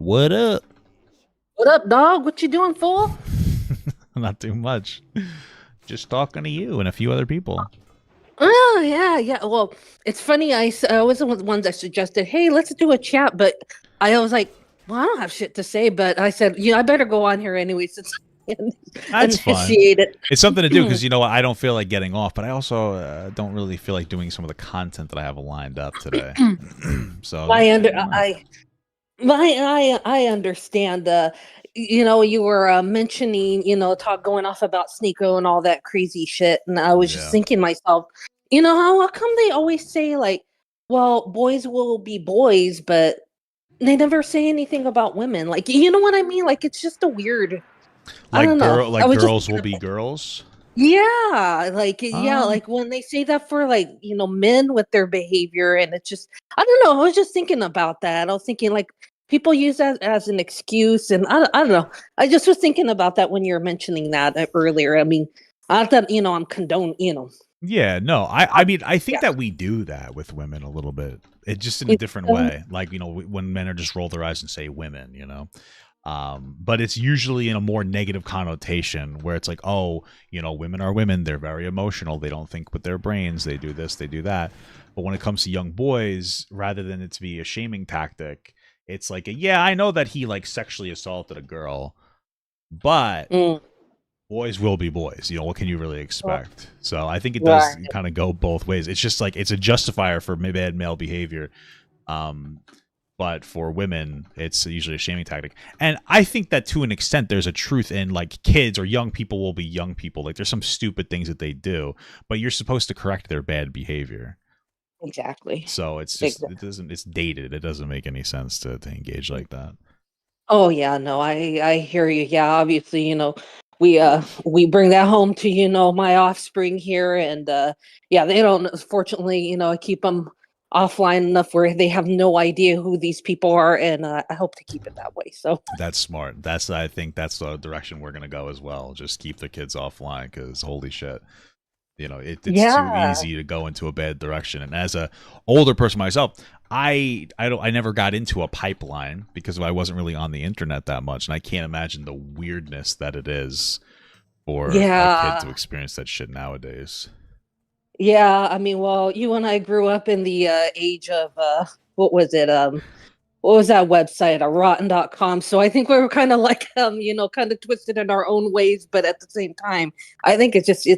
What up? What up, dog? What you doing, fool? Not too much. Just talking to you and a few other people. Oh, yeah, yeah. Well, it's funny. I was the one that suggested, hey, let's do a chat, but I was like, well, I don't have shit to say, but I said, I better go on here anyway since I That's fun. initiate it. It's something to do because you know what? I don't feel like getting off, but I also don't really feel like doing some of the content that I have lined up today. So I under yeah, I understand. You were mentioning, talk going off about Sneeko and all that crazy shit, and I was just yeah. thinking myself, how come they always say like, well, boys will be boys, but they never say anything about women. Like, you know what I mean? Like, it's just a weird. I don't know. I Like was just girls will thinking be about, girls. yeah, Um, like when they say that for like men with their behavior, and it's just I don't know. I was just thinking about that. I was thinking like people use that as an excuse, and I don't know. I just was thinking about that when you were mentioning that earlier. I mean, I thought I'm condone. yeah, no. I mean, I think Yeah. that we do that with women a little bit. It just in a You different know? way. Like, when men are just roll their eyes and say women. But it's usually in a more negative connotation where it's like, oh, women are women, they're very emotional, they don't think with their brains, they do this, they do that. But when it comes to young boys, rather than it to be a shaming tactic, it's like, yeah, I know that he like sexually assaulted a girl, but Mm, boys will be boys. What can you really expect? So I think it does right. kind of go both ways. It's just like it's a justifier for bad male behavior. Um, but for women, it's usually a shaming tactic. And I think that to an extent, there's a truth in like kids or young people will be young people. Like there's some stupid things that they do, but you're supposed to correct their bad behavior. Exactly. So it's dated. It doesn't make any sense to engage like that. Oh yeah, no, I hear you. Yeah, obviously, we bring that home to, my offspring here, and yeah, they don't, fortunately, I keep them offline enough where they have no idea who these people are, and I hope to keep it that way. So That's smart. I think that's the direction we're gonna go as well. Just keep the kids offline because holy shit. It's too yeah. easy to go into a bad direction. And as a older person myself, I never got into a pipeline because I wasn't really on the internet that much, and I can't imagine the weirdness that it is for a kid to Yeah. experience that shit nowadays. Yeah, I mean, well, you and I grew up in the age of what was it? What was that website? Rotten.com. So I think we were kind of like kind of twisted in our own ways, but at the same time, I think it's just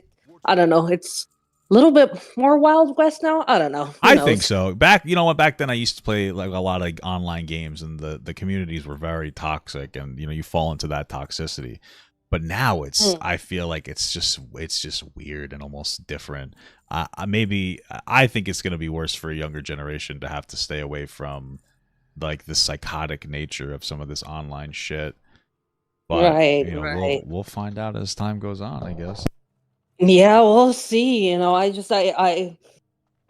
I don't know, it's a little bit more Wild West now. I don't know. Who I think knows? so. Back, you know what? Back then, I used to play like a lot of online games, and the communities were very toxic, and you fall into that toxicity. But now Mm. I feel like it's just weird and almost different. Maybe I think it's going to be worse for a younger generation to have to stay away from like the psychotic nature of some of this online shit. But Right, we'll right. find out as time goes on, I guess. Yeah, we'll see. I just I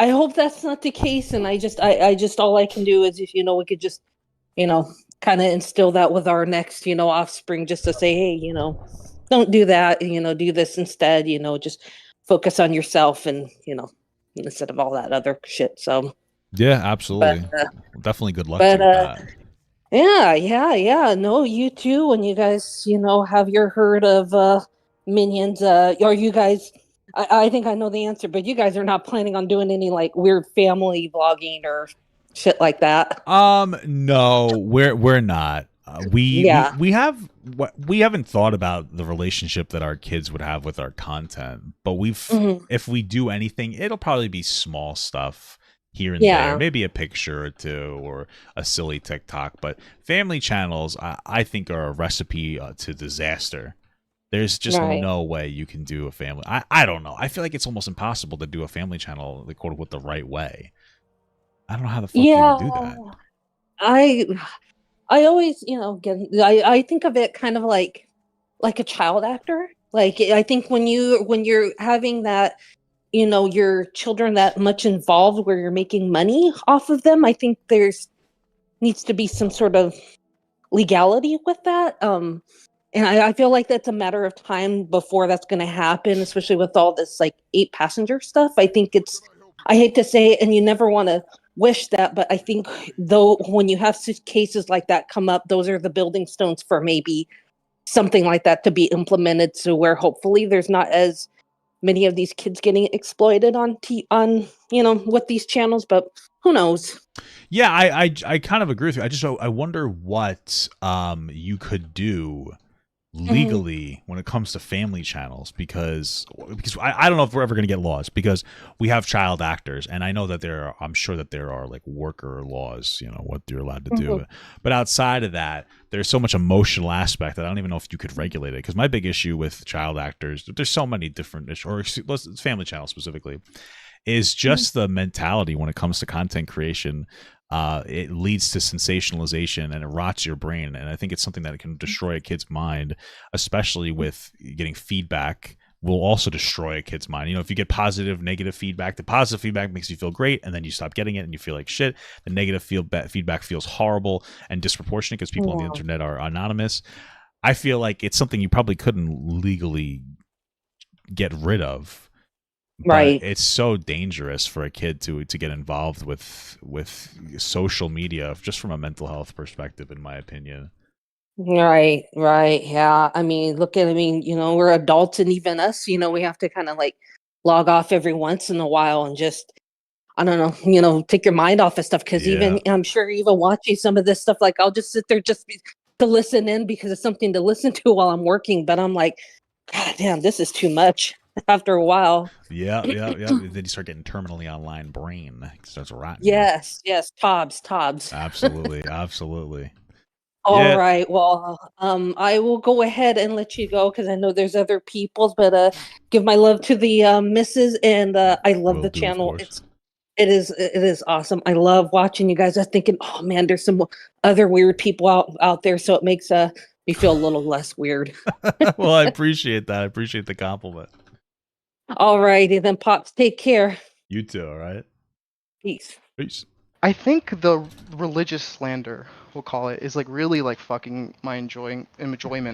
hope that's not the case, and I just all I can do is if we could just you know kind of instill that with our next offspring, just to say, hey, don't do that, do this instead, just focus on yourself, and instead of all that other shit. So Yeah, but absolutely. Definitely good luck to but you with that. yeah, yeah, yeah, no, you too, when you guys have your herd of minions, are you guys, I think I know the answer, but you guys are not planning on doing any like weird family vlogging or shit like that? No, we're not. Yeah. We haven't thought about the relationship that our kids would have with our content, but Hmm. if we do anything, it'll probably be small stuff here and there, Yeah. maybe a picture or two or a silly TikTok. But family channels, I think, are a recipe to disaster. There's just Right. no way you can do a family. I don't know. I feel like it's almost impossible to do a family channel, the quote unquote, the right way. I don't know how the fuck you would do Yeah. that. I I always, I think of it kind of like a child actor. Like I think when you're having that, your children that much involved where you're making money off of them, I think there's needs to be some sort of legality with that. And I feel like that's a matter of time before that's going to happen, especially with all this like eight passenger stuff. I think I hate to say it, and you never want to wish that, but I think though when you have cases like that come up, those are the building stones for maybe something like that to be implemented, so where hopefully there's not as many of these kids getting exploited on with these channels, but who knows. Yeah, I kind of agree with you. I wonder what you could do Mhm. legally when it comes to family channels, because I don't know if we're ever going to get laws, because we have child actors, and I know that I'm sure that there are like worker laws, what you're allowed to Mhm. do, but outside of that there's so much emotional aspect that I don't even know if you could regulate it, because my big issue with child actors, there's so many different issues, or family channels specifically, is Mhm. just the mentality when it comes to content creation. It leads to sensationalization and it rots your brain. And I think it's something that can destroy a kid's mind, especially with getting feedback will also destroy a kid's mind. If you get positive, negative feedback, the positive feedback makes you feel great, and then you stop getting it and you feel like shit. The negative feedback feels horrible and disproportionate because people on the Yeah. internet are anonymous. I feel like it's something you probably couldn't legally get rid of, but Right. it's so dangerous for a kid to get involved with social media, just from a mental health perspective, in my opinion. Right, right. Yeah. We're adults, and even us, we have to kind of like log off every once in a while and just, I don't know, take your mind off of stuff. Cause Yeah. even, I'm sure even watching some of this stuff, like I'll just sit there to listen in because it's something to listen to while I'm working. But I'm like, God damn, this is too much after a while. Yeah. Then you start getting terminally online brain. It starts rotting you. Yes, yes. Tobs. Absolutely. All Yeah. right. Well, I will go ahead and let you go because I know there's other people's, but give my love to the missus, and I love Will the do, of channel. course. It is awesome. I love watching you guys. I'm thinking, oh man, there's some other weird people out there, so it makes me feel a little less weird. Well, I appreciate that. I appreciate the compliment. All righty then, pops. Take care. You too. All right. Peace. Peace. I think the religious slander, we'll call it, is like really like fucking my enjoyment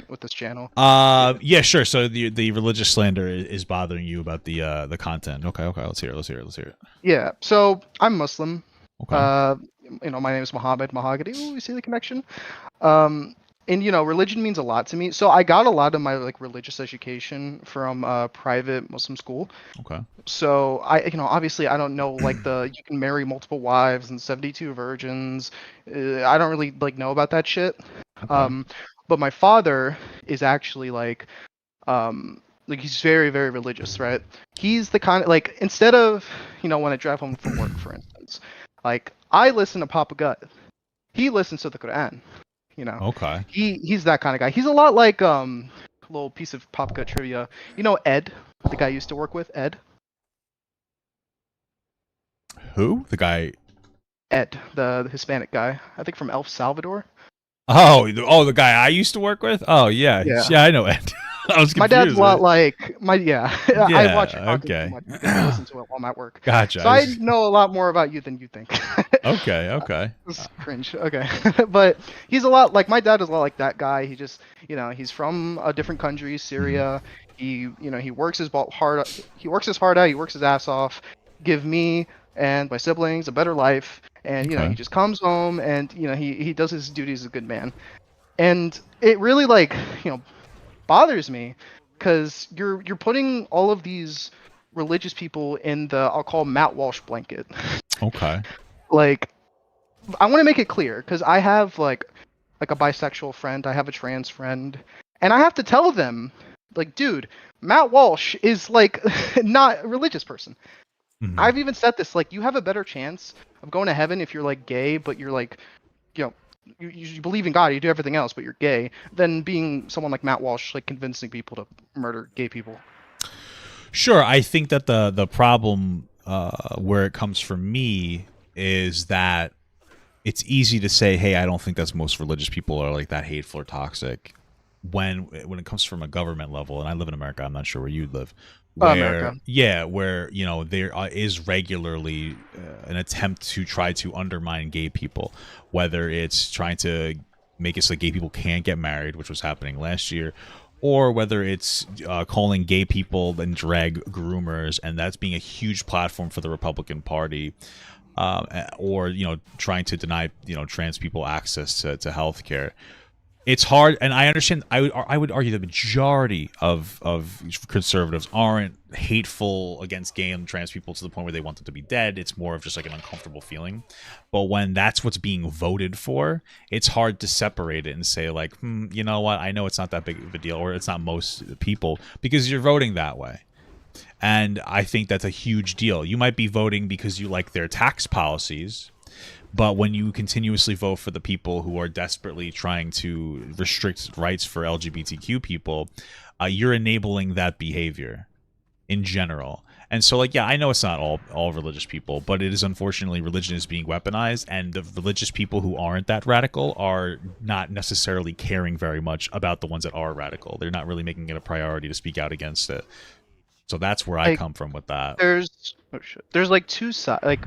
with this channel. Yeah, sure. So the religious slander is bothering you about the content. Okay. Let's hear it. Yeah. So I'm Muslim. Okay. Uh, my name is Muhammad Mahogany. Ooh, you see the connection? Um, and religion means a lot to me. So I got a lot of my like religious education from a private Muslim school. Okay. So obviously I don't know like you can marry multiple wives and 72 virgins. I don't really like know about that shit. Okay. Um, but my father is actually like he's very, very religious, right? He's the kind of like instead of when I drive home from work, for instance, like I listen to Papa Gut. He listens to the Quran. You know, Okay. he's that kind of guy. He's a lot like little piece of Papa Gut trivia. Ed, the guy I used to work with, Ed. Who? The guy. Ed, the Hispanic guy, I think from El Salvador. The guy I used to work with. Oh yeah, Yeah. yeah. I know Ed. I was My dad's a confused. lot like my yeah. I watch your Yeah. content too Okay. much because I listen to it while I'm at work. Gotcha. So I know a lot more about you than you think. Okay. This is cringe. Okay. But he's a lot like my dad is a lot like that guy. He just he's from a different country, Mhm. Syria. He works his hard he works his heart out, he works his ass off, give me and my siblings a better life. And he Okay. just comes home and he does his duties as a good man. And it really bothers me because you're putting all of these religious people in the I'll call Matt Walsh blanket. Okay. Like I want to make it clear because I have like a bisexual friend, I have a trans friend, and I have to tell them like, dude, Matt Walsh is like not a religious person. Mhm. I've even said this, like, you have a better chance of going to heaven if you're like gay, but you're like, you know, you believe in God, you do everything else, but you're gay, than being someone like Matt Walsh, like convincing people to murder gay people. Sure. I think that the problem where it comes from me is that it's easy to say, "Hey, I don't think that most religious people are like that hateful or toxic." When it comes from a government level, and I live in America, I'm not sure where you live, America. where there is regularly an attempt to try to undermine gay people, whether it's trying to make it so gay people can't get married, which was happening last year, or whether it's calling gay people and drag groomers, and that's being a huge platform for the Republican Party. or trying to deny trans people access to healthcare. It's hard, and I understand. I would argue the majority of conservatives aren't hateful against gay and trans people to the point where they want them to be dead. It's more of just like an uncomfortable feeling. But when that's what's being voted for, it's hard to separate it and say like, you know what? I know it's not that big of a deal, or it's not most people, because you're voting that way. And I think that's a huge deal. You might be voting because you like their tax policies, but when you continuously vote for the people who are desperately trying to restrict rights for LGBTQ people, you're enabling that behavior in general. And so, like, yeah, I know it's not all religious people, but it is, unfortunately, religion is being weaponized, and the religious people who aren't that radical are not necessarily caring very much about the ones that are radical. They're not really making it a priority to speak out against it. So that's where I come from with that. There's like two sides. Like,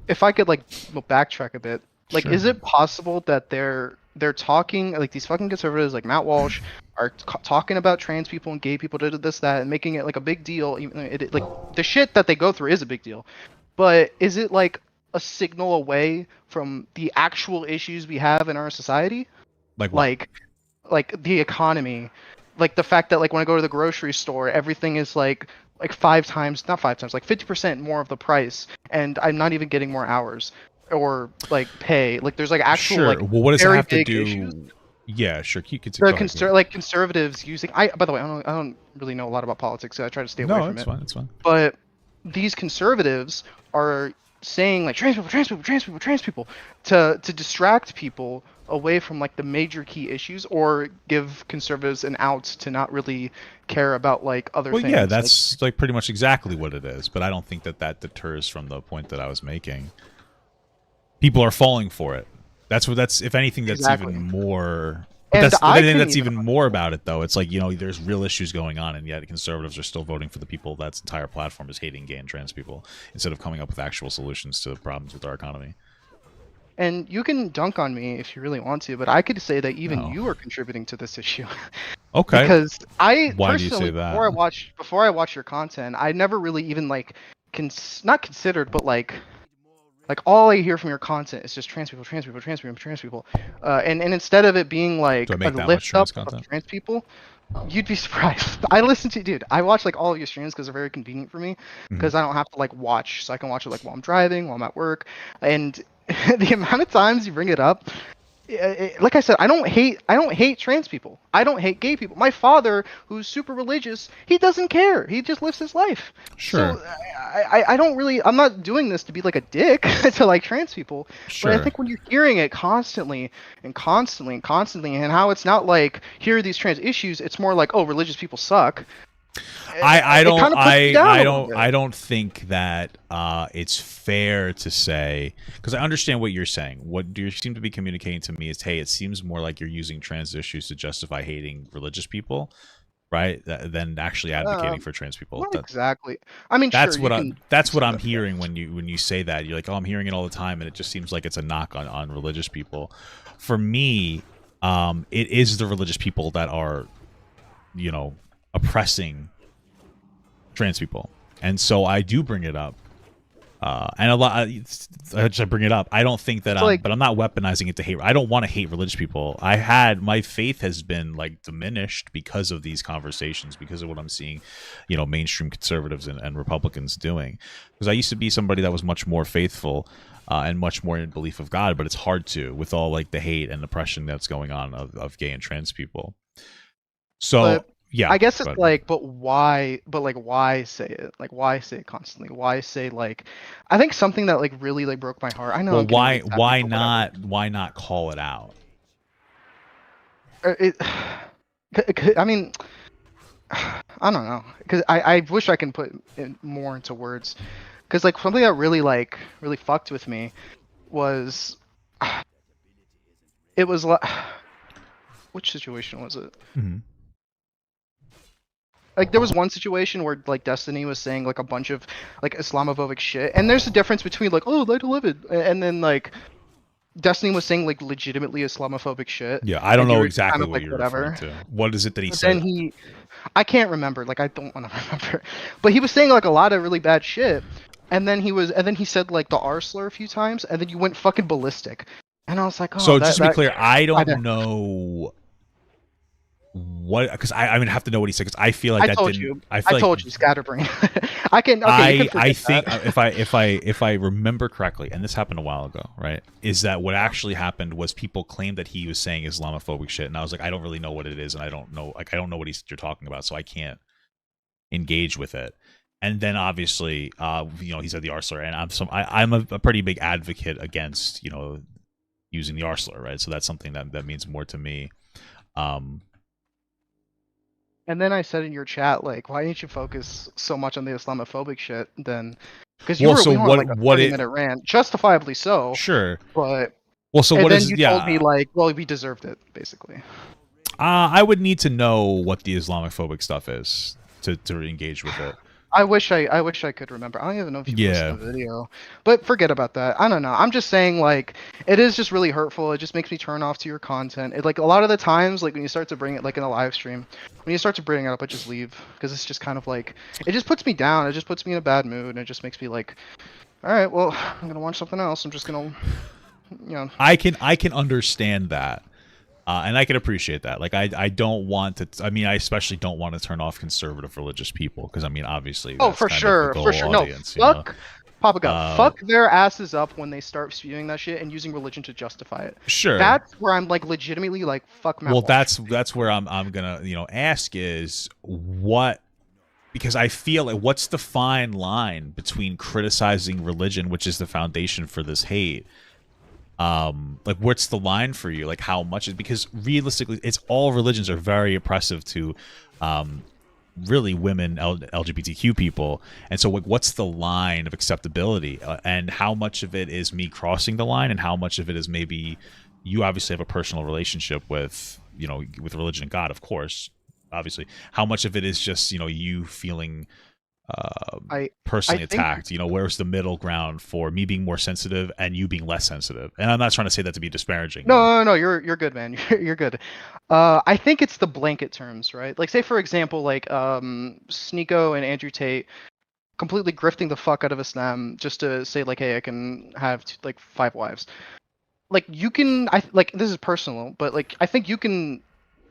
if I could backtrack a bit, like, Sure. Is it possible that they're talking, like, these fucking conservatives like Matt Walsh are talking about trans people and gay people, this, that, and making it like a big deal? Even like the shit that they go through is a big deal, but is it like a signal away from the actual issues we have in our society? Like what? Like the economy, like the fact that like when I go to the grocery store, everything is like 5 times, not 5 times, like 50% more of the price, and I'm not even getting more hours or like pay. Like there's like actual Sure. like Well, what does it very have to big do? issues. Yeah, sure. You could The conservatives using. By the way, I don't really know a lot about politics, so I try to stay away No, from it's it. fine. It's fine. But these conservatives are saying like trans people to distract people away from like the major key issues, or give conservatives an out to not really care about like other Well, things. yeah, that's like pretty much exactly what it is. But I don't think that deters from the point that I was making. People are falling for it. That's if anything, that's Exactly. even more. And I think that's even more about it, though. It's like, there's real issues going on, and yet conservatives are still voting for the people that's entire platform is hating gay and trans people, instead of coming up with actual solutions to problems with our economy. And you can dunk on me if you really want to, but I could say that even No. you are contributing to this issue. Okay. Because I Why do you personally, say that? before I watch your content, I never really even like not considered, but like all I hear from your content is just trans people, and instead of it being like Do I a make that much lift up trans content? of trans people, you'd be surprised. I listen to, dude, I watch like all of your streams because they're very convenient for me, because I don't have to like watch, so I can watch it like while I'm driving, while I'm at work, and the amount of times you bring it up, like I said, I don't hate trans people. I don't hate gay people. My father, who's super religious, he doesn't care. He just lives his life. Sure. So I don't really. I'm not doing this to be like a dick to like trans people. Sure. But I think when you're hearing it constantly and and how it's not like, here are these trans issues, it's more like, oh, religious people suck. I don't don't think that it's fair to say, because I understand what you're saying. What you seem to be communicating to me is, hey, it seems more like you're using trans issues to justify hating religious people, right? Than actually advocating for trans people. Not exactly. I mean, that's sure, what I'm hearing when you say that. You're like, oh, I'm hearing it all the time, and it just seems like it's a knock on religious people. For me, it is the religious people that are, oppressing trans people, and so I do bring it up, and a lot. I bring it up. I don't think that but I'm not weaponizing it to hate. I don't want to hate religious people. My faith has been like diminished because of these conversations, because of what I'm seeing, mainstream conservatives and Republicans doing. Because I used to be somebody that was much more faithful and much more in belief of God, but it's hard to, with all like the hate and oppression that's going on of gay and trans people. So. Yeah, I guess it's like, but why? But like, why say it? Like, why say it constantly? Why say like? I think something that like really like broke my heart. I know. Well, why not call it out? I mean, I don't know, because I wish I can put it more into words. Because like something that really fucked with me was, it was like, which situation was it? Mm-hmm. Like there was one situation where like Destiny was saying like a bunch of like Islamophobic shit, and there's a difference between like, oh, 9/11, and then like Destiny was saying like legitimately Islamophobic shit. Yeah, I don't know exactly kind of, what like, you're whatever. referring to. What is it that he But said? then I can't remember. Like I don't want to remember. But he was saying like a lot of really bad shit, and then he said like the R slur a few times, and then you went fucking ballistic, and I was like, oh, So just to be that clear, I I, don't know what, because I mean, have to know what he said, because I feel like I that told didn't. you, I I feel like told you, scatterbrain. I can okay, you can I forget think that. if I remember correctly, and this happened a while ago, right? Is that what actually happened was people claimed that he was saying Islamophobic shit, and I was like, I don't really know what it is, and I don't know, like, I don't know what you're talking about, so I can't engage with it. And then obviously, he said the R slur, and I'm a pretty big advocate against using the R slur, right? So that's something that means more to me. Um, And then I said in your chat, like, why didn't you focus so much on the Islamophobic shit then? Because well, so we went on like a what 30 it minute rant, justifiably so. sure. But Well, so and what then is you told me yeah? like, well, we deserved it, basically. I would need to know what the Islamophobic stuff is to engage with it. I wish I could remember. I don't even know if you Yeah, posted the video, but forget about that. I don't know. I'm just saying like it is just really hurtful. It just makes me turn off to your content. It like a lot of the times like when you start to bring it like in a live stream, when you start to bring it up, I just leave because it's just kind of like it just puts me down. It just puts me in a bad mood, and it just makes me like, all right, well, I'm gonna watch something else. I'm just gonna, you know. I can understand that. And I can appreciate that. Like, I don't want to. I mean, I especially don't want to turn off conservative religious people because I mean, obviously, Oh, that's kind of the for goal sure. No, audience. You know? fuck, Papa God, Uh, fuck their asses up when they start spewing that shit and using religion to justify it. sure. That's where I'm like legitimately like, fuck Matt Well, Walsh. that's where I'm gonna ask is what, because I feel like what's the fine line between criticizing religion, which is the foundation for this hate. Like, what's the line for you? Like, how much is, because realistically, it's all religions are very oppressive to really women, LGBTQ people, and so like, what's the line of acceptability, and how much of it is me crossing the line, and how much of it is maybe you obviously have a personal relationship with with religion and God, of course, obviously, how much of it is just you feeling I I personally think attacked. Where's the middle ground for me being more sensitive and you being less sensitive? And I'm not trying to say that to be disparaging. no, you're good, man. You're good. I think it's the blanket terms, right? Like say for example, like Sneeko and Andrew Tate completely grifting the fuck out of Islam just to say like, hey, I can have like 5 wives. Like you can, I like this is personal, but like I think you can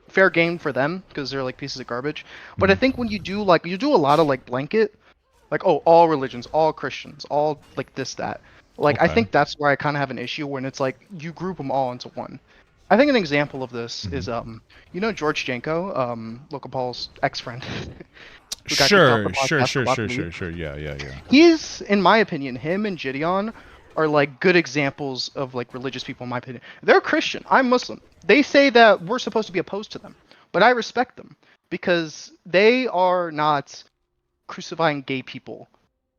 fair game for them because they're like pieces of garbage. But I Mhm. think when you do a lot of like blanket, like oh all religions, all Christians, all like this that. Like I Okay. think that's where I kind of have an issue when it's like you group them all into one. I think an example of this Mhm. is George Janko, Local Paul's ex-friend, who got kicked off the Sure, sure, podcast for sure, sure, blasphemy. sure, sure. Yeah, yeah, yeah. He's, in my opinion, him and Gideon are like good examples of like religious people. In my opinion, they're Christian. I'm Muslim. They say that we're supposed to be opposed to them, but I respect them because they are not crucifying gay people.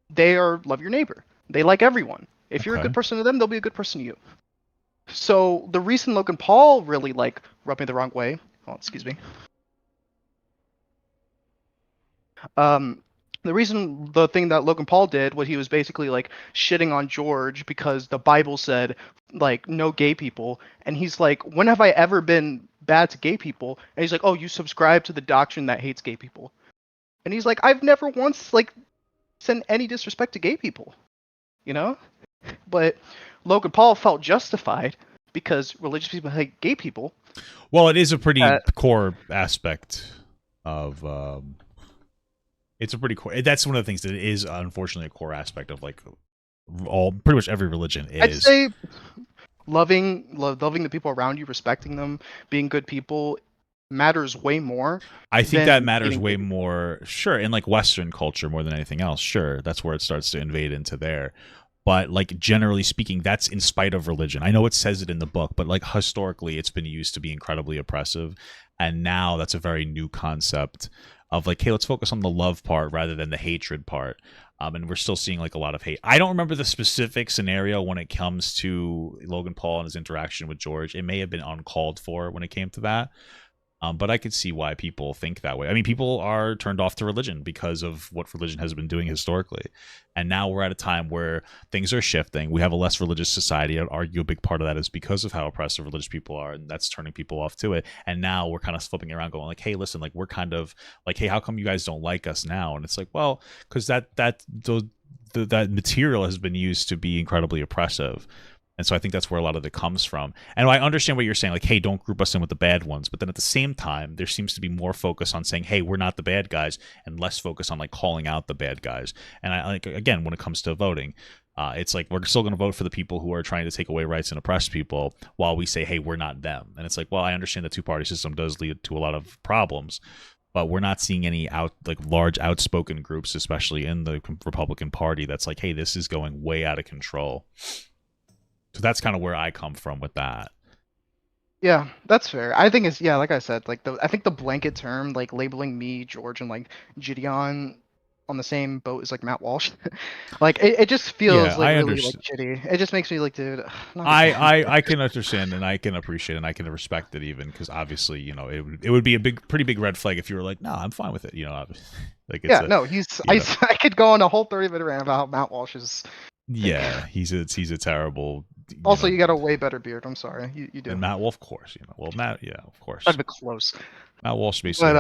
They are love your neighbor. They like everyone. If you're a Okay. good person to them, they'll be a good person to you. So the reason Logan Paul really like rubbed me the wrong way. Oh, excuse me. Um, the thing that Logan Paul did, what he was basically like shitting on George because the Bible said like no gay people, and he's like, when have I ever been bad to gay people? And he's like, oh, you subscribe to the doctrine that hates gay people, and he's like, I've never once like sent any disrespect to gay people, you know? But Logan Paul felt justified because religious people hate gay people. Well, it is a pretty Uh, core aspect of. It's a pretty core. That's one of the things that is unfortunately a core aspect of like all pretty much every religion I'd is. say loving the people around you, respecting them, being good people matters way more I think that than matters hating way gay people. more, sure, in like Western culture more than anything else. Sure, that's where it starts to invade into there. But like generally speaking, that's in spite of religion. I know it says it in the book, but like historically, it's been used to be incredibly oppressive, and now that's a very new concept of like, hey, let's focus on the love part rather than the hatred part. And we're still seeing like a lot of hate. I don't remember the specific scenario when it comes to Logan Paul and his interaction with George. It may have been uncalled for when it came to that. But I could see why people think that way. I mean, people are turned off to religion because of what religion has been doing historically. And now we're at a time where things are shifting. We have a less religious society. I'd argue a big part of that is because of how oppressive religious people are, and that's turning people off to it. And now we're kind of flipping around going like, hey, listen, like we're kind of like, hey, how come you guys don't like us now? And it's like, well, because that material has been used to be incredibly oppressive. And so I think that's where a lot of it comes from. And I understand what you're saying, like, hey, don't group us in with the bad ones. But then at the same time, there seems to be more focus on saying, hey, we're not the bad guys, and less focus on like calling out the bad guys. And I like, again, when it comes to voting, it's like we're still going to vote for the people who are trying to take away rights and oppress people while we say, hey, we're not them. And it's like, well, I understand the two-party system does lead to a lot of problems, but we're not seeing any large outspoken groups, especially in the Republican Party, that's like, hey, this is going way out of control. So that's kind of where I come from with that. Yeah, that's fair. I think it's, yeah, like I said, like I think the blanket term, like labeling me, George, and like Gideon on the same boat as like Matt Walsh, like it just feels like really like shitty. It just makes me like, dude. I can understand and I can appreciate and I can respect it even because obviously, you know, it would be a pretty big red flag if you were like, no, I'm fine with it, you know. Like it's I could go on a whole 30-minute rant about how Matt Walsh is. Yeah, he's a terrible. Also, you got a way better beard. I'm sorry, you do. And Matt Wolf, of course, you know. Well, Matt, yeah, of course. I've been close. Matt Walsh basically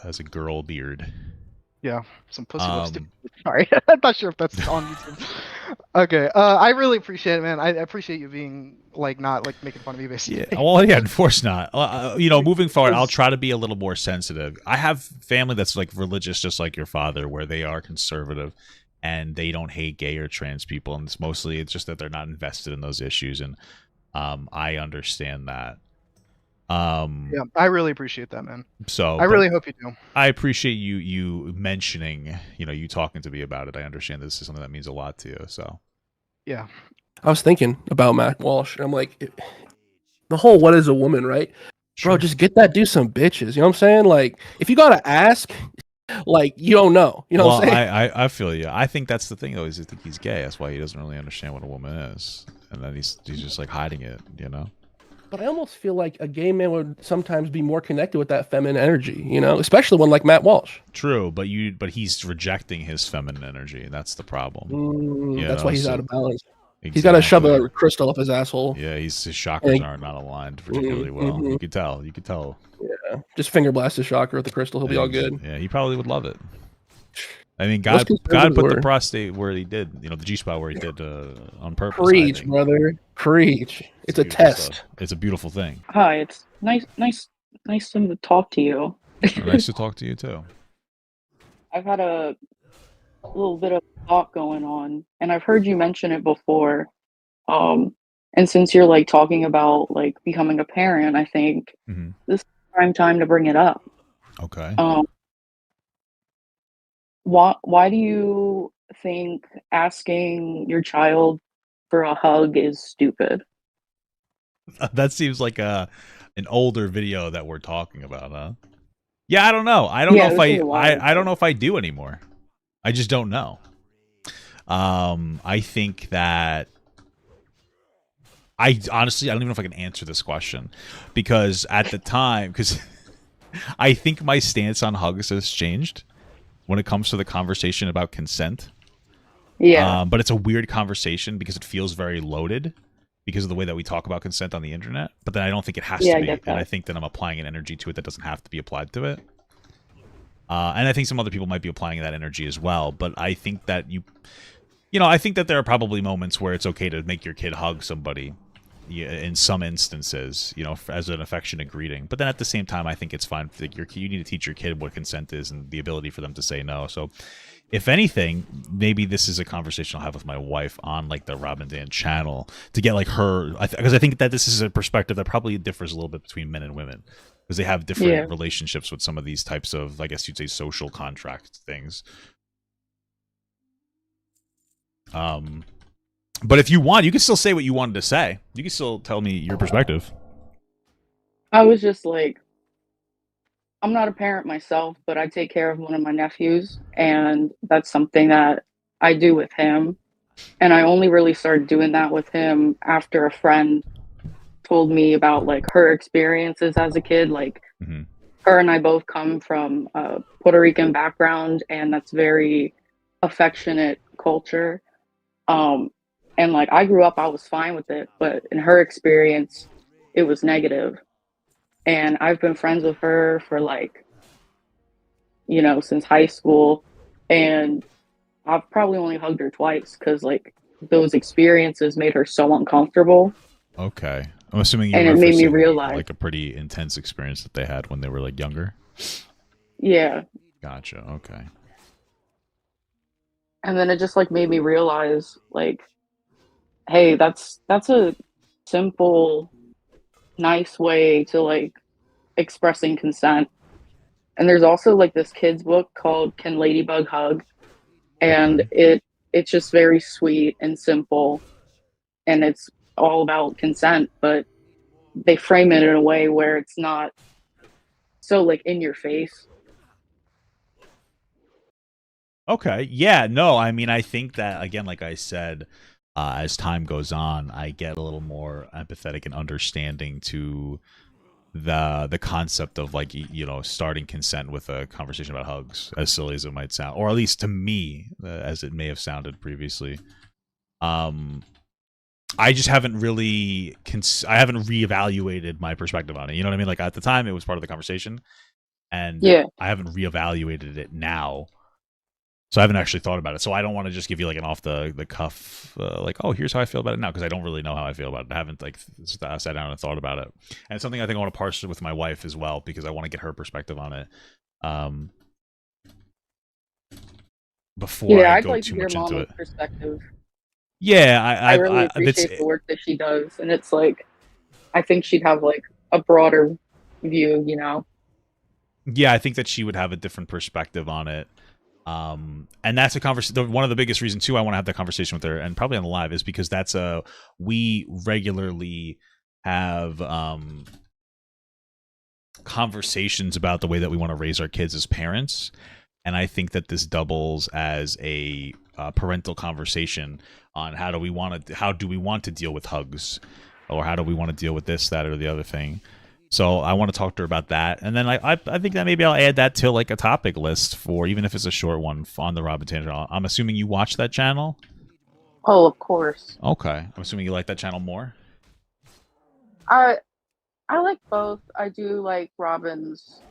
has a girl beard. Yeah, some pussy lips too. Sorry, I'm not sure if that's on YouTube. Okay, I really appreciate it, man. I appreciate you being like not like making fun of me, basically. Yeah, well, yeah, of course not. You know, moving forward, I'll try to be a little more sensitive. I have family that's like religious, just like your father, where they are conservative. And they don't hate gay or trans people, and it's just that they're not invested in those issues, and I understand that. Yeah, I really appreciate that, man. So I really hope you do. I appreciate you mentioning, you know, you talking to me about it. I understand this is something that means a lot to you. So yeah, I was thinking about Matt Walsh, and I'm like, the whole "what is a woman," right? Sure. Bro, just get that dude some bitches. You know what I'm saying? Like, if you gotta ask. Like, you don't know. You know what I'm saying? I feel you. I think that's the thing, though, is I think he's gay. That's why he doesn't really understand what a woman is. And then he's just, like, hiding it, you know? But I almost feel like a gay man would sometimes be more connected with that feminine energy, you know? Especially one like Matt Walsh. True, but he's rejecting his feminine energy. That's the problem. That's why he's out of balance. Exactly. He's got to shove a crystal up his asshole. Yeah, his chakras are not aligned particularly well. You could tell. Yeah, just finger blast his chakra with the crystal. He'll be all good. Yeah, he probably would love it. I mean, God put the prostate where he did, you know, the G-spot where he did on purpose. Preach, brother. Preach. It's a test. Stuff. It's a beautiful thing. Hi, it's nice to talk to you. Nice to talk to you, too. I've had a little bit of thought going on, and I've heard you mention it before. And since you're like talking about like becoming a parent, I think this is the prime time to bring it up. Okay. Why do you think asking your child for a hug is stupid? That seems like an older video that we're talking about, huh? Yeah, I don't know. I don't know if I do anymore. I just don't know. I think that I don't even know if I can answer this question because at the time, because I think my stance on hugs has changed when it comes to the conversation about consent. Yeah. But it's a weird conversation because it feels very loaded because of the way that we talk about consent on the internet. But then I don't think it has to be. And I think that I'm applying an energy to it that doesn't have to be applied to it. And I think some other people might be applying that energy as well. But I think that I think that there are probably moments where it's okay to make your kid hug somebody in some instances, you know, as an affectionate greeting. But then at the same time, I think it's fine. Like you need to teach your kid what consent is and the ability for them to say no. So if anything, maybe this is a conversation I'll have with my wife on like the Robin Dan channel to get like her, because I think that this is a perspective that probably differs a little bit between men and women because they have different relationships with some of these types of, I guess you'd say, social contract things. But if you want, you can still say what you wanted to say. You can still tell me your perspective. I was just like, I'm not a parent myself, but I take care of one of my nephews, and that's something that I do with him. And I only really started doing that with him after a friend told me about like her experiences as a kid. Like her and I both come from a Puerto Rican background, and that's very affectionate culture. And like I grew up, I was fine with it, but in her experience, it was negative. And I've been friends with her for like, you know, since high school. And I've probably only hugged her twice because like those experiences made her so uncomfortable. Okay. I'm assuming you're And it made me referencing realize, like a pretty intense experience that they had when they were like younger. yeah. Gotcha. Okay. And then it just like made me realize like, hey, that's a simple, nice way to like expressing consent. And there's also like this kids book called Can Ladybug Hug? And Okay. it's just very sweet and simple, and it's all about consent, but they frame it in a way where it's not so like in your face. Okay. Yeah. No. I mean, I think that again, like I said, as time goes on, I get a little more empathetic and understanding to the concept of like starting consent with a conversation about hugs, as silly as it might sound, or at least to me, as it may have sounded previously. I just haven't really I haven't reevaluated my perspective on it. You know what I mean? Like at the time, it was part of the conversation, and Yeah. I haven't reevaluated it now. So I haven't actually thought about it. So I don't want to just give you like an off the cuff, like, oh, here's how I feel about it now, because I don't really know how I feel about it. I haven't like sat down and thought about it. And it's something I think I want to parse with my wife as well, because I want to get her perspective on it before Yeah, I I'd go like to too hear much into Mama's it. perspective. Yeah, I really that's appreciate the work that she does, and it's like I think she'd have like a broader view, you know. yeah, I think that she would have a different perspective on it. And that's a conversation. One of the biggest reasons too I want to have that conversation with her, and probably on the live, is because that's we regularly have conversations about the way that we want to raise our kids as parents, and I think that this doubles as a parental conversation on how do we want to deal with hugs, or how do we want to deal with this, that, or the other thing. So I want to talk to her about that, and then I think that maybe I'll add that to like a topic list for, even if it's a short one, on the Robin Tangent. I'm assuming you watch that channel. Oh, of course. Okay, I'm assuming you like that channel more. I I like both. I do like Robin's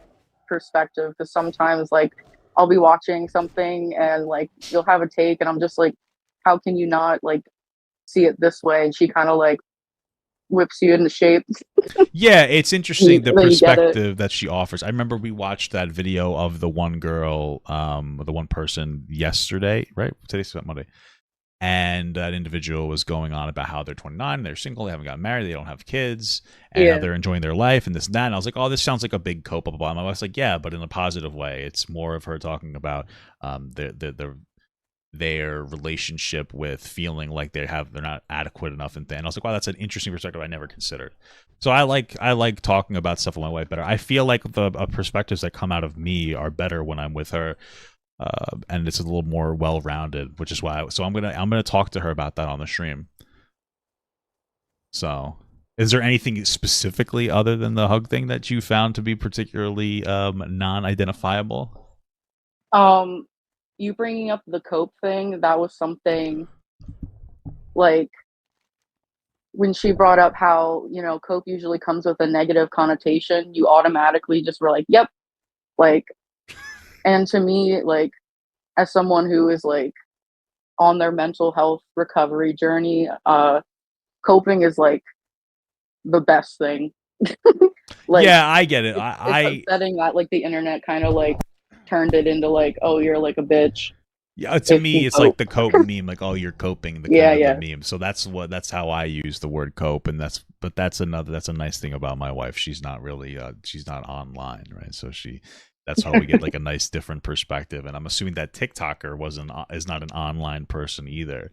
perspective because sometimes like I'll be watching something and like you'll have a take and I'm just like, how can you not like see it this way? And she kind of like whips you into shape. Yeah, it's interesting the Then you get it. perspective that she offers. I remember we watched that video of the one girl, the one person yesterday, right? Today's Monday. And that individual was going on about how they're 29, they're single, they haven't gotten married, they don't have kids, and how Yeah. they're enjoying their life and this and that. And I was like, oh, this sounds like a big cope up. My wife's like, yeah, but in a positive way. It's more of her talking about their relationship with feeling like they're not adequate enough, and I was like, wow, that's an interesting perspective I never considered. So I like talking about stuff with my wife better. I feel like the perspectives that come out of me are better when I'm with her, and it's a little more well-rounded, which is why. So I'm gonna talk to her about that on the stream. So, is there anything specifically other than the hug thing that you found to be particularly non-identifiable? You bringing up the cope thing, that was something like when she brought up how, you know, cope usually comes with a negative connotation, you automatically just were like, yep. Like, and to me, like, as someone who is like on their mental health recovery journey, coping is like the best thing. Like, Yeah, I get it. it's upsetting that like the internet kind of like turned it into like, oh, you're like a bitch. Yeah, to If me, you it's like cope. the cope meme, like, oh, you're coping, the Yeah, kind of yeah. the meme. So that's how I use the word cope, and that's a nice thing about my wife. She's not really she's not online, right? So that's how we get like a nice different perspective. And I'm assuming that TikToker is not an online person either.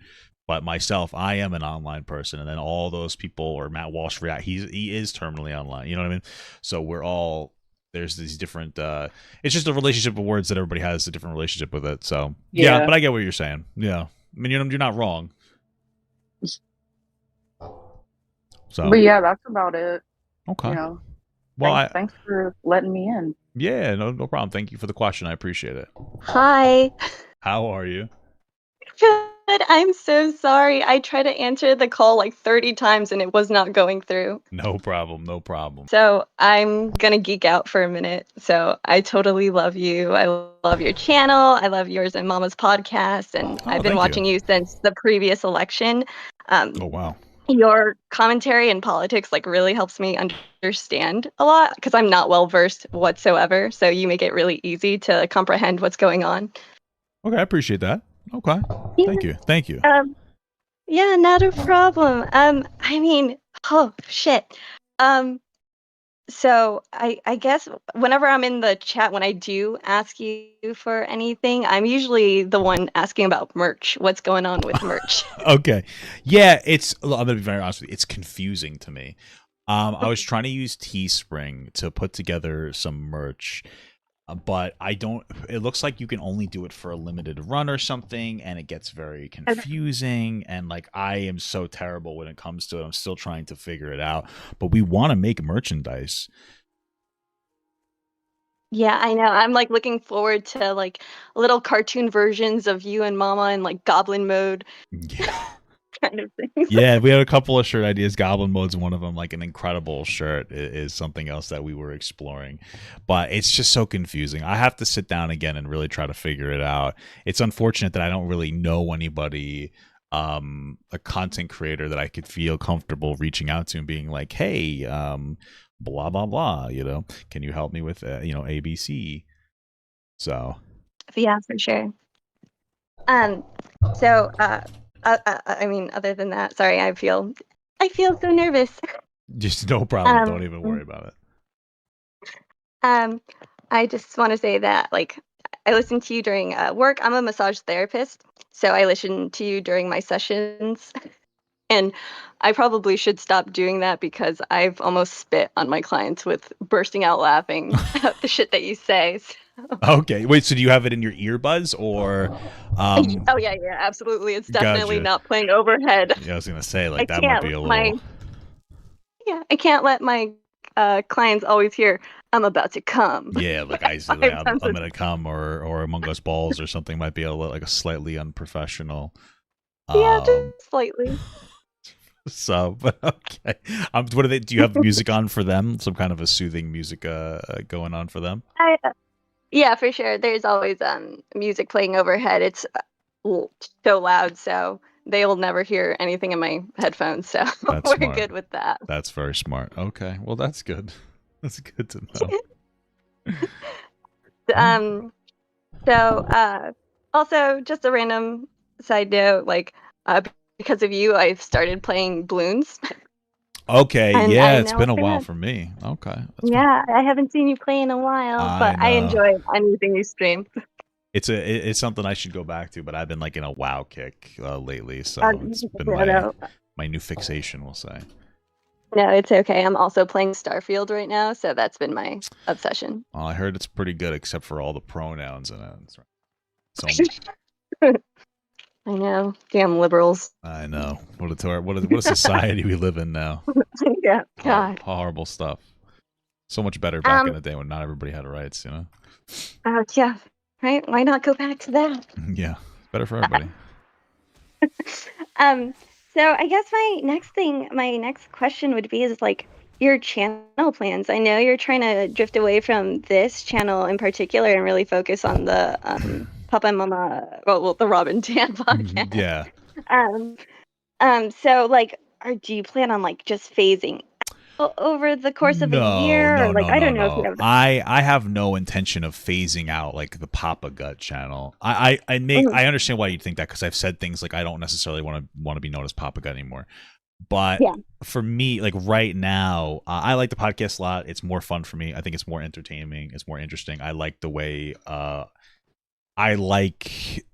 But myself, I am an online person, and then all those people, or Matt Walsh, he is terminally online. You know what I mean? So we're all, there's these different. It's just a relationship of words that everybody has a different relationship with it. So yeah, Yeah. but I get what you're saying. Yeah, I mean, you're not wrong. So But yeah, that's about it. okay. You know, Well, thanks for letting me in. yeah, no problem. Thank you for the question. I appreciate it. Hi. How are you? Good. good. I'm so sorry. I tried to answer the call like 30 times and it was not going through. No problem. No problem. So I'm gonna geek out for a minute. So I totally love you. I love your channel. I love yours and Mama's podcast. And I've been thank watching you since the previous election. Oh, wow. Your commentary in politics like really helps me understand a lot because I'm not well versed whatsoever. So you make it really easy to comprehend what's going on. Okay, I appreciate that. Okay. Yeah. Thank you. Thank you. Yeah, not a problem. I mean, oh shit. So I guess whenever I'm in the chat, when I do ask you for anything, I'm usually the one asking about merch. What's going on with merch? Okay. Yeah, I'm gonna be very honest with you. It's confusing to me. I was trying to use Teespring to put together some merch, but I don't. It looks like you can only do it for a limited run or something, and it gets very confusing. And like, I am so terrible when it comes to it. I'm still trying to figure it out. But we want to make merchandise. Yeah, I know. I'm like looking forward to like little cartoon versions of you and Mama in like goblin mode. Yeah. Kind of things. Yeah, we had a couple of shirt ideas. Goblin Mode's one of them. Like an incredible shirt is something else that we were exploring. But it's just so confusing. I have to sit down again and really try to figure it out. It's unfortunate that I don't really know anybody, a content creator that I could feel comfortable reaching out to and being like, hey, blah, blah, blah, can you help me with, ABC? So. Yeah, for sure. I mean, other than that, sorry, I feel so nervous. Just no problem. Don't even worry about it. I just want to say that, like, I listen to you during work. I'm a massage therapist, so I listen to you during my sessions. And I probably should stop doing that because I've almost spit on my clients with bursting out laughing at the shit that you say. So. Okay. Wait, so do you have it in your earbuds or Oh yeah, absolutely. It's definitely not playing overhead. Yeah, I was gonna say, like, that might be a little. Yeah, I can't let my clients always hear I'm about to come. Yeah, like I said, like, I'm gonna come or Among Us Balls or something might be a slightly unprofessional. Yeah, just slightly. So, but okay. What do they? Do you have music on for them? Some kind of a soothing music going on for them? Yeah, for sure. There's always music playing overhead. It's so loud, so they'll never hear anything in my headphones. So we're smart. good with that. That's very smart. Okay, well that's good. That's good to know. So also just a random side note, like because of you, I've started playing balloons. Okay, yeah, it's been a while for me. Okay. Yeah, I haven't seen you play in a while, but I enjoy anything you stream. It's something I should go back to, but I've been like in a WoW kick lately, so it's been my new fixation, we'll say. No, it's okay. I'm also playing Starfield right now, so that's been my obsession. Well, I heard it's pretty good, except for all the pronouns in it. So I know, damn liberals. I know. What a society we live in now. Yeah, God. Horrible stuff. So much better back in the day when not everybody had rights, Yeah, right. Why not go back to that? Yeah, better for everybody. So I guess my next question would be is like your channel plans. I know you're trying to drift away from this channel in particular and really focus on the Papa and Mama, the Rob and Dan podcast. Yeah. So like, do you plan on like just phasing over the course of a year? No, I don't know if you have. I have no intention of phasing out like the Papa Gut channel. I understand why you'd think that because I've said things like I don't necessarily want to be known as Papa Gut anymore. But for me, like right now, I like the podcast a lot. It's more fun for me. I think it's more entertaining. It's more interesting. I like the way I like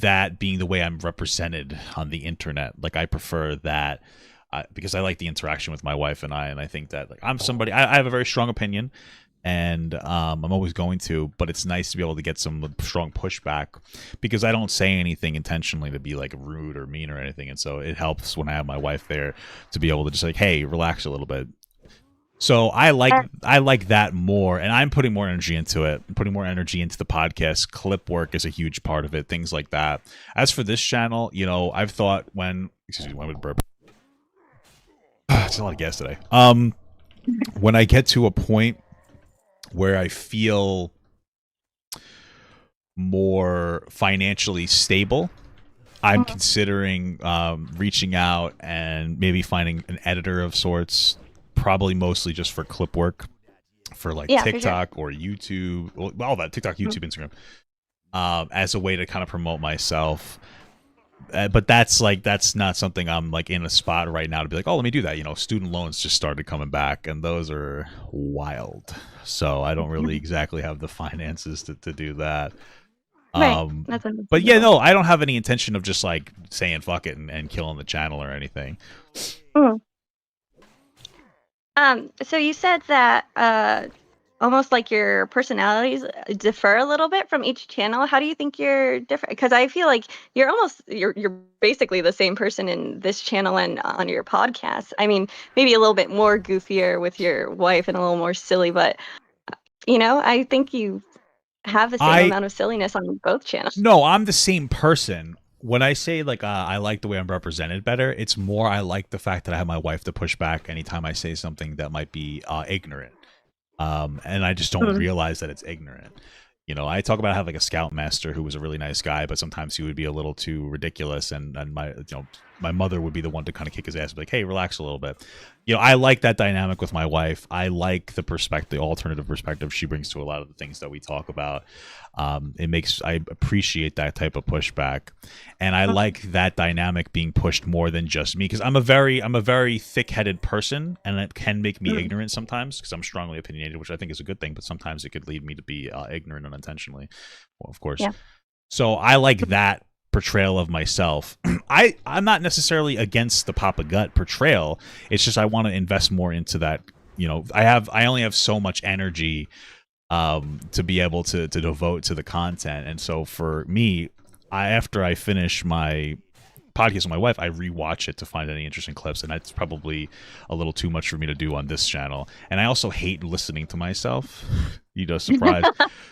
that being the way I'm represented on the internet. Like I prefer that because I like the interaction with my wife and I think that like I'm somebody I have a very strong opinion and I'm always going to, but it's nice to be able to get some strong pushback because I don't say anything intentionally to be like rude or mean or anything, and so it helps when I have my wife there to be able to just like, hey, relax a little bit. So I like that more, and I'm putting more energy into it. I'm putting more energy into the podcast. Clip work is a huge part of it, things like that. As for this channel, you know, I've thought when would burp? It's a lot of gas today. When I get to a point where I feel more financially stable, I'm considering reaching out and maybe finding an editor of sorts. Probably mostly just for clip work, for like TikTok or YouTube, all that TikTok, YouTube, Instagram, as a way to kind of promote myself. But that's not something I'm like in a spot right now to be like, oh, let me do that. You know, student loans just started coming back, and those are wild. So I don't really exactly have the finances to do that. Right. But yeah, no, I don't have any intention of just like saying fuck it and killing the channel or anything. So you said that almost like your personalities differ a little bit from each channel. How do you think you're different? Because I feel like you're basically the same person in this channel and on your podcast. I mean, maybe a little bit more goofier with your wife and a little more silly, but you know, I think you have the same amount of silliness on both channels. No, I'm the same person. When I say like I like the way I'm represented better, it's more I like the fact that I have my wife to push back anytime I say something that might be ignorant, and I just don't realize that it's ignorant. You know, I talk about I have like a scoutmaster who was a really nice guy, but sometimes he would be a little too ridiculous, and my mother would be the one to kind of kick his ass and be like, hey, relax a little bit. You know, I like that dynamic with my wife. I like the alternative perspective she brings to a lot of the things that we talk about. I appreciate that type of pushback, and I like that dynamic being pushed more than just me, because I'm a very thick-headed person, and it can make me ignorant sometimes because I'm strongly opinionated, which I think is a good thing, but sometimes it could lead me to be ignorant unintentionally. Well, of course. Yeah. So I like that portrayal of myself. I'm not necessarily against the Papa Gut portrayal. It's just I want to invest more into that. You know, I only have so much energy to be able to devote to the content, and so for me, after I finish my podcast with my wife, I rewatch it to find any interesting clips, and that's probably a little too much for me to do on this channel. And I also hate listening to myself. You know, surprise.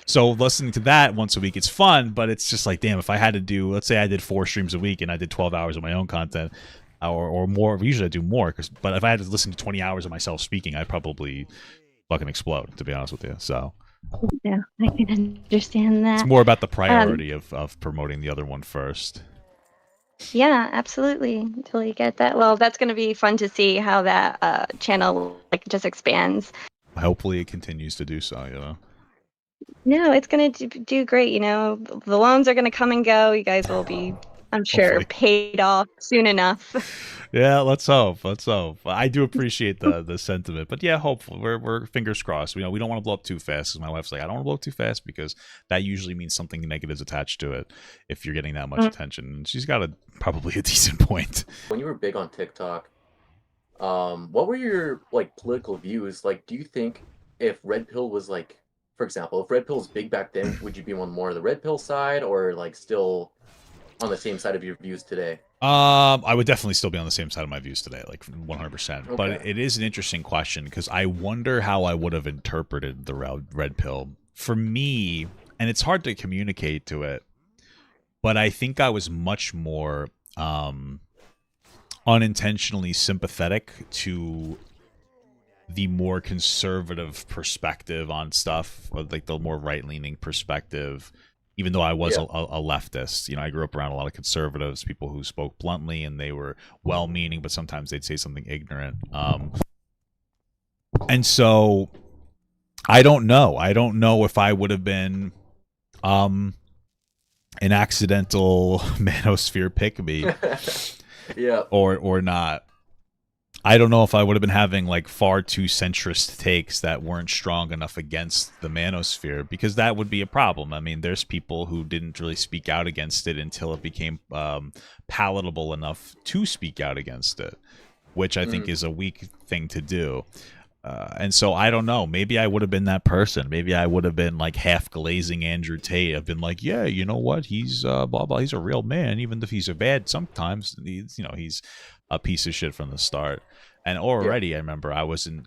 So listening to that once a week, it's fun, but it's just like, damn, if I had to do, let's say I did 4 streams a week and I did 12 hours of my own content, or more. Usually I do more, but if I had to listen to 20 hours of myself speaking, I'd probably fucking explode, to be honest with you. So yeah, I can understand that. It's more about the priority of promoting the other one first. Yeah, absolutely. Totally get that. Well, that's going to be fun to see how that channel like just expands. Hopefully it continues to do so, you know. No, it's going to do great, you know. The loans are going to come and go. You guys will be, I'm sure, Hopefully paid off soon enough. Yeah, let's hope. I do appreciate the sentiment, but yeah, hopefully we're fingers crossed. You know, we don't want to blow up too fast, because my wife's like, I don't want to blow up too fast, because that usually means something negative is attached to it if you're getting that much attention. And she's got probably a decent point. When you were big on TikTok, what were your like political views? Like, do you think if Red Pill was like, for example, if Red Pill was big back then, would you be on more of the Red Pill side, or like still on the same side of your views today? I would definitely still be on the same side of my views today, like 100%. Okay. But it is an interesting question, because I wonder how I would have interpreted the red pill. For me, and it's hard to communicate to it, but I think I was much more unintentionally sympathetic to the more conservative perspective on stuff, or like the more right-leaning perspective. Even though I was a leftist, you know, I grew up around a lot of conservatives, people who spoke bluntly, and they were well-meaning, but sometimes they'd say something ignorant. And so I don't know. I don't know if I would have been an accidental Mano-sphere pick-me Yeah. or not. I don't know if I would have been having like far too centrist takes that weren't strong enough against the Mano-sphere, because that would be a problem. I mean, there's people who didn't really speak out against it until it became palatable enough to speak out against it, which I think is a weak thing to do. And so I don't know. Maybe I would have been that person. Maybe I would have been like half glazing Andrew Tate. I've been like, yeah, you know what? He's blah blah. He's a real man, even if he's a bad sometimes. He's a piece of shit from the start. And already I remember I wasn't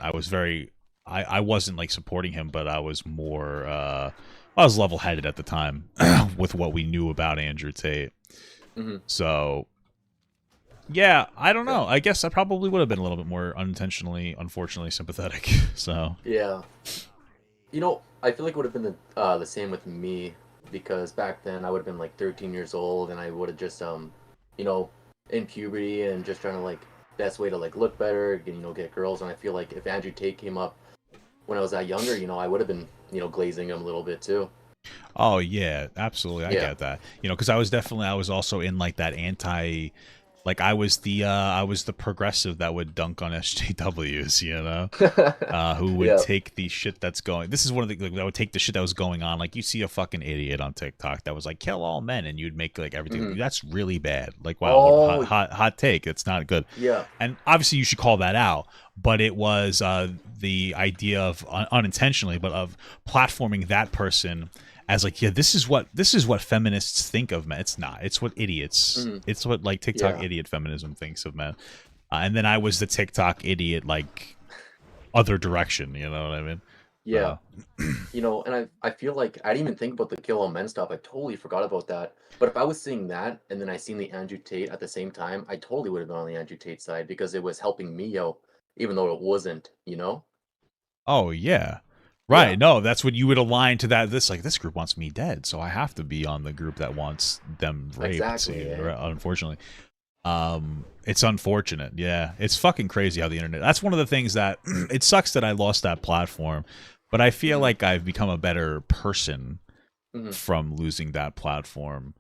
like supporting him, but I was more I was level headed at the time with what we knew about Andrew Tate. So yeah, I don't know. I guess I probably would have been a little bit more unintentionally, unfortunately, sympathetic. So Yeah. I feel like it would have been the same with me, because back then I would have been like 13 years old, and I would have just in puberty and just trying to like best way to like look better, get girls. And I feel like if Andrew Tate came up when I was that younger, I would have been glazing him a little bit too. oh yeah, absolutely, I Yeah. get that. Because I was also in like that anti. Like I was the progressive that would dunk on SJWs, who would Yeah. take the shit that's going. This is one of the that would take the shit that was going on. Like you see a fucking idiot on TikTok that was like kill all men, and you'd make like everything. That's really bad. Like wow, Oh. hot take. It's not good. Yeah. And obviously you should call that out. But it was the idea of unintentionally, but of platforming that person as like, yeah, this is what feminists think of men. It's not. It's what idiots. It's what like TikTok idiot feminism thinks of men. And then I was the TikTok idiot, like other direction. You know what I mean? Yeah. And I feel like I didn't even think about the kill all men stuff. I totally forgot about that. But if I was seeing that and then I seen the Andrew Tate at the same time, I totally would have been on the Andrew Tate side, because it was helping me out, even though it wasn't. Oh yeah. Right. Yeah. No, that's what you would align to that. This group wants me dead, so I have to be on the group that wants them raped. Exactly. Unfortunately. It's unfortunate. Yeah. It's fucking crazy how the internet. That's one of the things that it sucks that I lost that platform, but I feel like I've become a better person from losing that platform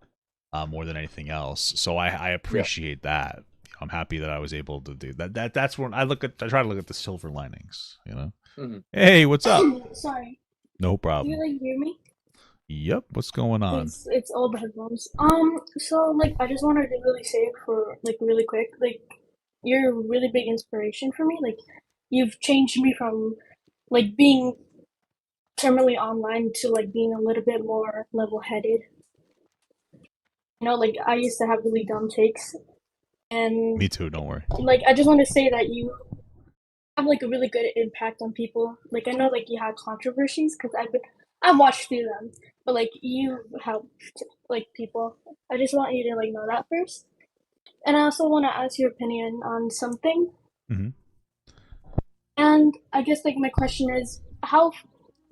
more than anything else. So I appreciate that. I'm happy that I was able to do that. That's when I try to look at the silver linings, Hey, what's up? Sorry. No Do problem. you like hear me? Yep. What's going on? It's all the headphones. So like I just wanted to really say for like really quick, like you're a really big inspiration for me. Like you've changed me from like being terminally online to like being a little bit more level headed. Like I used to have really dumb takes, and Me too. Don't worry. like I just want to say that you have like a really good impact on people. Like I know like you had controversies because I've watched through them, but like you helped like people. I just want you to like know that first. And I also want to ask your opinion on something. And I guess like my question is how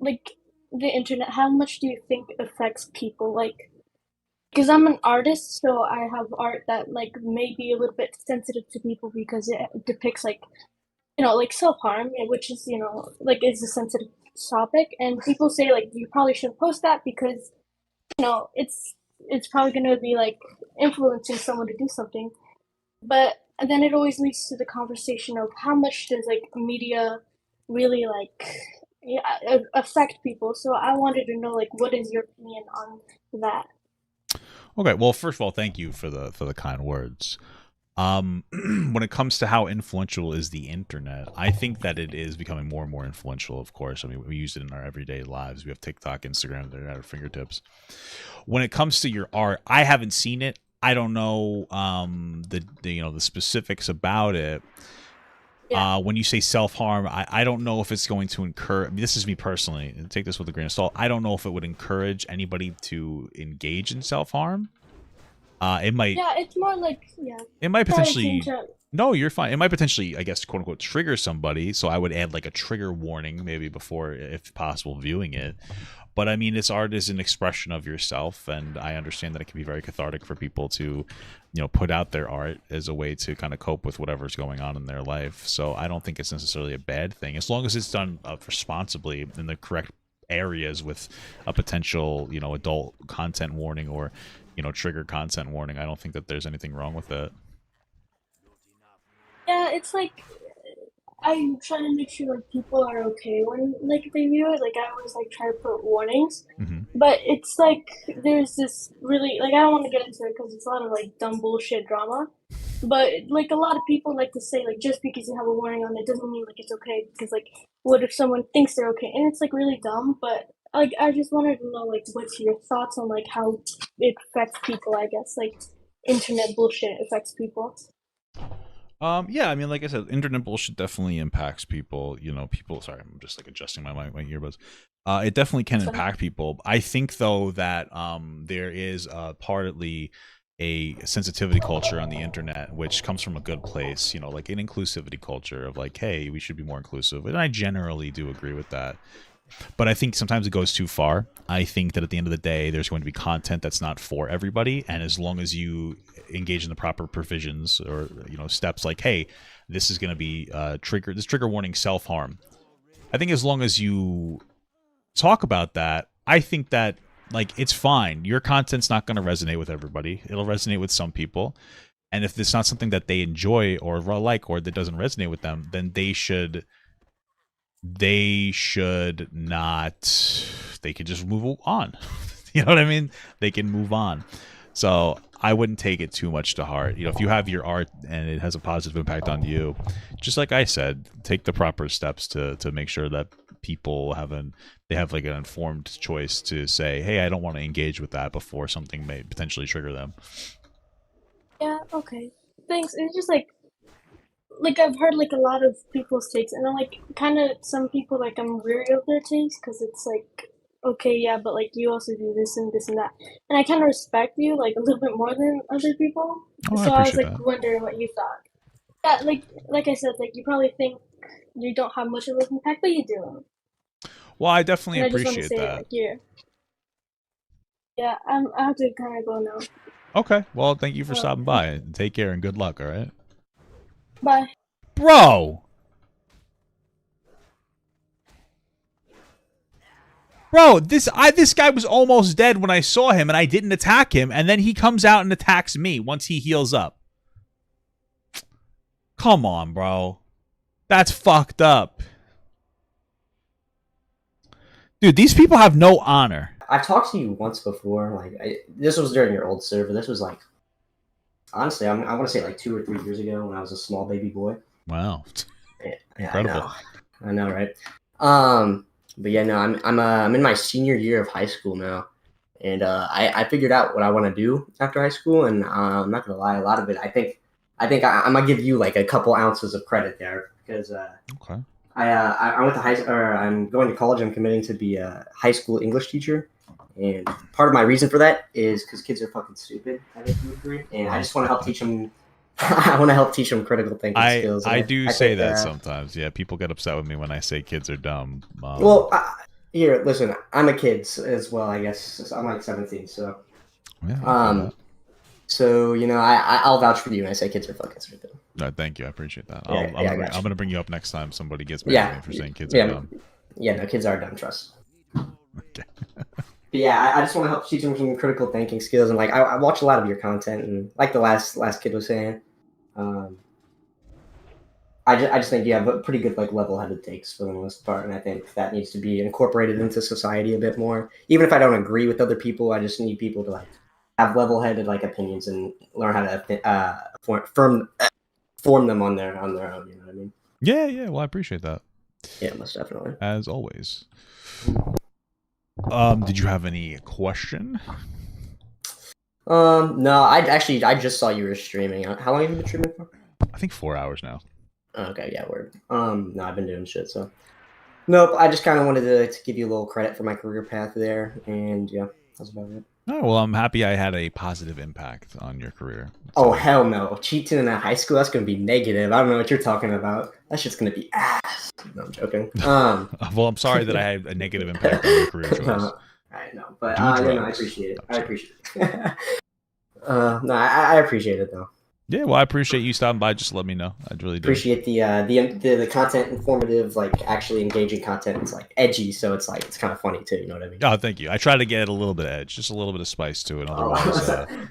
like the internet, how much do you think affects people? Like because I'm an artist, so I have art that like may be a little bit sensitive to people because it depicts like like self-harm, which is like is a sensitive topic, and people say like you probably shouldn't post that because it's probably going to be like influencing someone to do something. But then it always leads to the conversation of how much does like media really like affect people. So I wanted to know like what is your opinion on that? Okay, well, first of all, thank you for the kind words. When it comes to how influential is the internet, I think that it is becoming more and more influential. Of course, I mean we use it in our everyday lives. We have TikTok, Instagram, they're at our fingertips. When it comes to your art, I haven't seen it. I don't know the specifics about it. Yeah. When you say self-harm, I don't know if it's going to encourage. I mean, this is me personally, and take this with a grain of salt. I don't know if it would encourage anybody to engage in self-harm. It might. Yeah, it's more like It might potentially. No, you're fine. It might potentially, I guess, quote unquote, trigger somebody. So I would add like a trigger warning maybe before, if possible, viewing it. But I mean, this art is an expression of yourself, and I understand that it can be very cathartic for people to, put out their art as a way to kind of cope with whatever's going on in their life. So I don't think it's necessarily a bad thing, as long as it's done responsibly in the correct areas with a potential, adult content warning or, trigger content warning. I don't think that there's anything wrong with it. Yeah, it's like I'm trying to make sure like people are okay when like they view it. Like I always like try to put warnings, but it's like there's this really like I don't want to get into it because it's a lot of like dumb bullshit drama. But like a lot of people like to say like just because you have a warning on it doesn't mean like it's okay, because like what if someone thinks they're okay, and it's like really dumb. But like I just wanted to know like what's your thoughts on like how it affects people. I guess like internet bullshit affects people. Yeah, I mean, like I said, internet bullshit definitely impacts people. You know, people. Sorry, I'm just like adjusting my earbuds. It definitely can impact people. I think though that there is partly a sensitivity culture on the internet, which comes from a good place. You know, like an inclusivity culture of like, hey, we should be more inclusive, and I generally do agree with that. But I think sometimes it goes too far. I think that at the end of the day, there's going to be content that's not for everybody, and as long as you engage in the proper provisions or steps like, hey, this is going to be trigger warning self harm. I think as long as you talk about that, I think that like it's fine. Your content's not going to resonate with everybody. It'll resonate with some people, and if it's not something that they enjoy or like or that doesn't resonate with them, then they should not, they could just move on. You know what I mean? They can move on. So I wouldn't take it too much to heart. If you have your art and it has a positive impact on you, just like I said, take the proper steps to make sure that people have an informed choice to say, hey, I don't want to engage with that before something may potentially trigger them. Yeah, okay. Thanks. It's just like I've heard like a lot of people's takes, and I'm like kind of some people like I'm weary of their takes because it's like, okay, yeah, but like you also do this and this and that, and I kind of respect you like a little bit more than other people. Oh, So I was like that. wondering what you thought. Yeah, like I said, like you probably think you don't have much of an impact, but you do. Well, I definitely And I just want appreciate to say, that. like, yeah, I have to kind of go now. Okay, well, thank you for stopping by. Take care and good luck. All right. Bye. Bro, this guy was almost dead when I saw him, and I didn't attack him, and then he comes out and attacks me once he heals up. Come on, bro. That's fucked up. Dude, these people have no honor. I've talked to you once before. Like, this was during your old server. This was like, honestly, I want to say like 2 or 3 years ago when I was a small baby boy. Wow. Yeah, Incredible. I know, right? But yeah, no, I'm in my senior year of high school now, and I figured out what I want to do after high school, and I'm not gonna lie, a lot of it, I think I'm gonna give you like a couple ounces of credit there because okay. I went to I'm going to college. I'm committing to be a high school English teacher, and part of my reason for that is because kids are fucking stupid. I think you agree, and I just want to help teach them. I want to help teach them critical thinking skills. I do say that sometimes. Yeah, people get upset with me when I say kids are dumb. Well, here, listen, I'm a kid as well. I guess I'm like 17, so. Yeah. So I'll vouch for you when I say kids are fucking stupid. No, thank you. I appreciate that. I'm gonna bring you up next time somebody gets mad at me for saying kids are dumb. Yeah, no, kids are dumb. Trust. Okay. But yeah, I just want to help teach them some critical thinking skills, and like I watch a lot of your content, and like the last kid was saying, I just think you have a pretty good like level-headed takes for the most part, and I think that needs to be incorporated into society a bit more. Even if I don't agree with other people, I just need people to like have level-headed like opinions and learn how to form them on their own. You know what I mean? Yeah. Well, I appreciate that. Yeah, most definitely. As always. Did you have any question? No, I just saw you were streaming. How long have you been streaming for? I think 4 hours now. Okay, yeah, word. No, I've been doing shit, so. Nope, I just kind of wanted to give you a little credit for my career path there, and yeah, that's about it. Oh, well, I'm happy I had a positive impact on your career. So. Oh, hell no. Cheating in high school, that's going to be negative. I don't know what you're talking about. That's just going to be ass. No, I'm joking. Well, I'm sorry that I had a negative impact on your career choice. I know, but I appreciate it. I appreciate it. No, I appreciate it, though. Yeah, well, I appreciate you stopping by. Just let me know. I really do. Appreciate the content, informative, like actually engaging content. It's like edgy, so it's like it's kind of funny too. You know what I mean? Oh, thank you. I try to get a little bit of edge, just a little bit of spice to it. Otherwise,